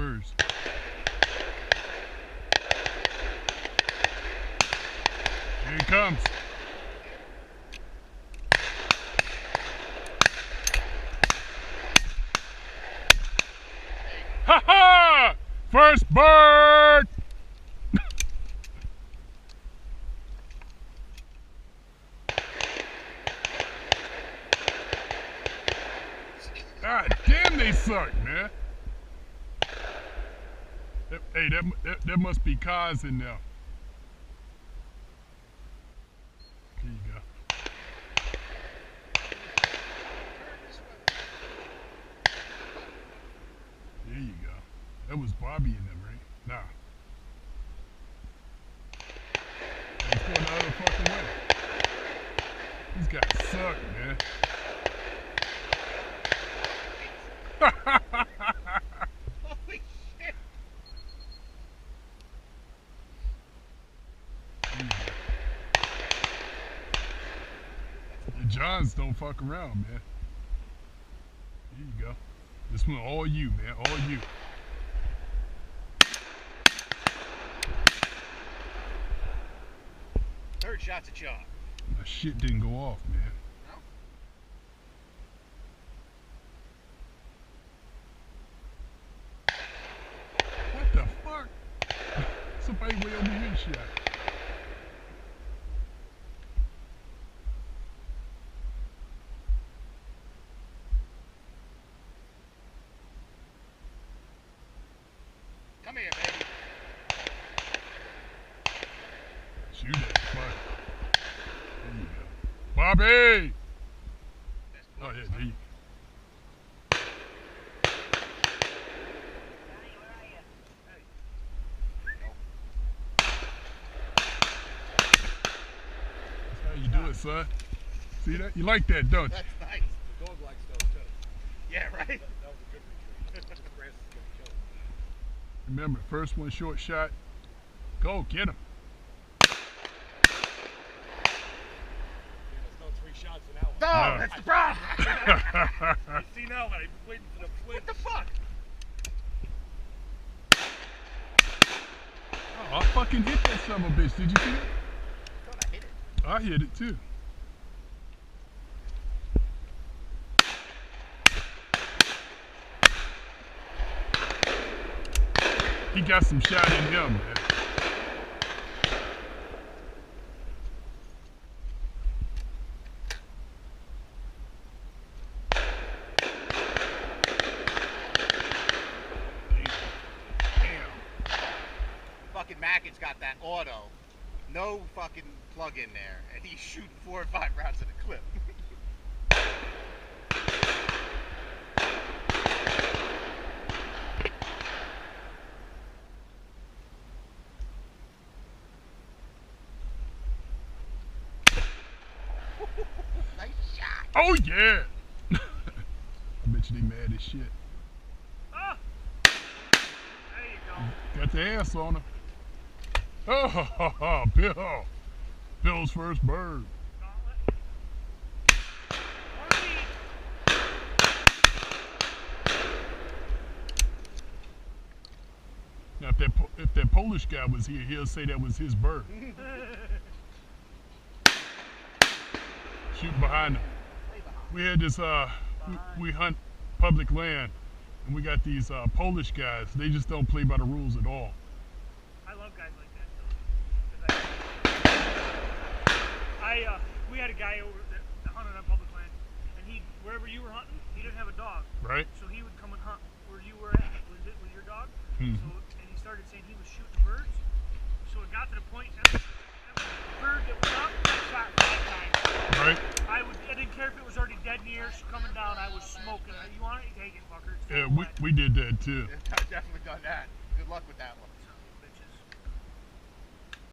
birds. Here he comes. Ha ha! First bird! God damn, they suck, man. Hey, that must be cars in there. Here you go. There you go. That was Bobby in them, right? Nah. Let's go the other fucking way. These guys suck, man. Holy shit! The Johns don't fuck around, man. Here you go. This one all you, man. All you. Third shot's a chop. My shit didn't go off, man. No? What the fuck? Somebody way over here shot. Come here, baby. Shoot that fuck. There you go. Bobby! Oh, yeah, there you go. That's how you do it, son. See that? You like that, don't you? That's nice. The dog likes those too. Yeah, right? That was a good retreat. The grass is going to kill him. Remember, first one short shot. Go, get him. There's no 3 shots in that one. No, that's the problem. See now, man, I'm waiting for the flint. What the fuck? Oh, I fucking hit that son of a bitch. Did you see it? I thought I hit it. I hit it too. He got some shot in him, man. Fucking Mackin's got that auto. No fucking plug in there. And he's shooting 4 or 5 rounds at a clip. Nice shot. Oh yeah! I bet you they mad as shit. Ah! There you go. Got the ass on her. Oh, ha, ha, ha, Bill. Bill's first bird. Gauntlet. Now, if that Polish guy was here, he'll say that was his bird. Shooting behind him. We had this, we hunt public land, and we got these Polish guys. They just don't play by the rules at all. I love guys like that, though. We had a guy over that hunted on public land, and wherever you were hunting, he didn't have a dog. Right? So he would come and hunt where you were at with your dog. Hmm. So, and he started saying he was shooting birds. So it got to the point that was the bird that was up, got shot 5 times. Right? I didn't care if it was already dead in the air, coming down. I was smoking. You want it? Take it, fucker. It's Yeah, full of wet. we did that too. I've definitely done that. Good luck with that one.